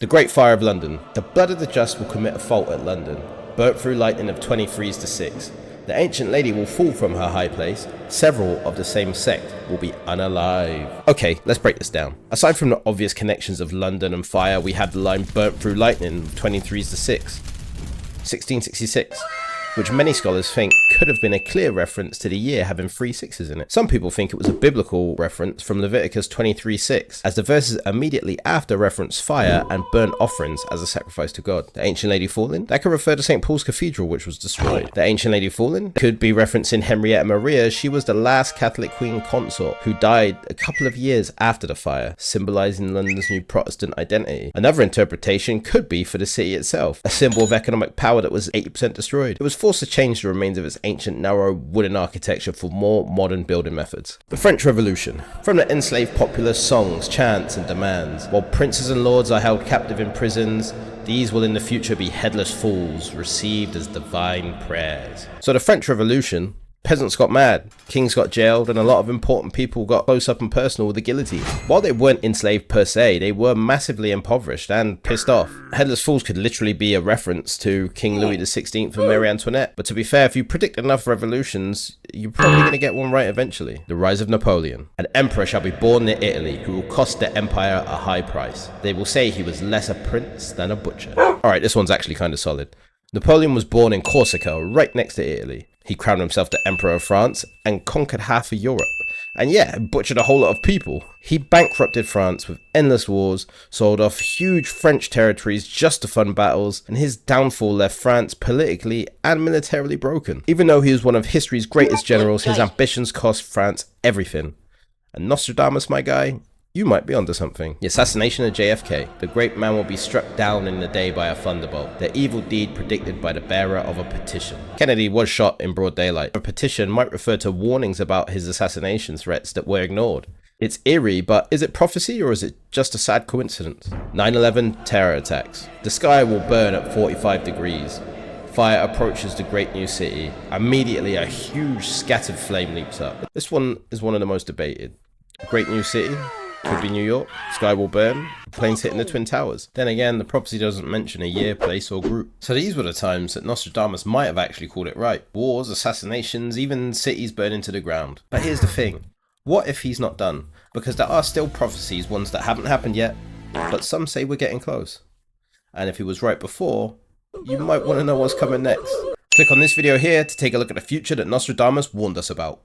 The Great Fire of London. The blood of the just will commit a fault at London. Burnt through lightning of 23s to 6. The ancient lady will fall from her high place. Several of the same sect will be unalive. Okay, let's break this down. Aside from the obvious connections of London and fire, we have the line burnt through lightning of 23s to 6. 1666. Which many scholars think could have been a clear reference to the year having 3 sixes in it. Some people think it was a biblical reference from Leviticus 23:6, as the verses immediately after reference fire and burnt offerings as a sacrifice to God. The ancient lady fallen? That could refer to St. Paul's Cathedral, which was destroyed. The ancient lady fallen could be referencing Henrietta Maria. She was the last Catholic queen consort who died a couple of years after the fire, symbolizing London's new Protestant identity. Another interpretation could be for the city itself, a symbol of economic power that was 80% destroyed. It was forced to change the remains of its ancient narrow wooden architecture for more modern building methods. The French Revolution. From the enslaved populace, songs, chants and demands. While princes and lords are held captive in prisons, these will in the future be headless fools, received as divine prayers. So the French Revolution, peasants got mad, kings got jailed, and a lot of important people got close up and personal with the guillotine. While they weren't enslaved per se, they were massively impoverished and pissed off. Headless fools could literally be a reference to King Louis XVI and Marie Antoinette. But to be fair, if you predict enough revolutions, you're probably going to get one right eventually. The rise of Napoleon. An emperor shall be born in Italy who will cost the empire a high price. They will say he was less a prince than a butcher. Alright, this one's actually kind of solid. Napoleon was born in Corsica, right next to Italy. He crowned himself the Emperor of France and conquered half of Europe. And yeah, butchered a whole lot of people. He bankrupted France with endless wars, sold off huge French territories just to fund battles, and his downfall left France politically and militarily broken. Even though he was one of history's greatest generals, his ambitions cost France everything. And Nostradamus, my guy, you might be onto something. The assassination of JFK. The great man will be struck down in the day by a thunderbolt. The evil deed predicted by the bearer of a petition. Kennedy was shot in broad daylight. A petition might refer to warnings about his assassination threats that were ignored. It's eerie, but is it prophecy or is it just a sad coincidence? 9/11 terror attacks. The sky will burn at 45 degrees. Fire approaches the great new city. Immediately a huge scattered flame leaps up. This one is one of the most debated. Great new city? Could be New York, sky will burn, planes hitting the Twin Towers. Then again, the prophecy doesn't mention a year, place or group. So these were the times that Nostradamus might have actually called it right. Wars, assassinations, even cities burning to the ground. But here's the thing, what if he's not done? Because there are still prophecies, ones that haven't happened yet, but some say we're getting close. And if he was right before, you might want to know what's coming next. Click on this video here to take a look at the future that Nostradamus warned us about.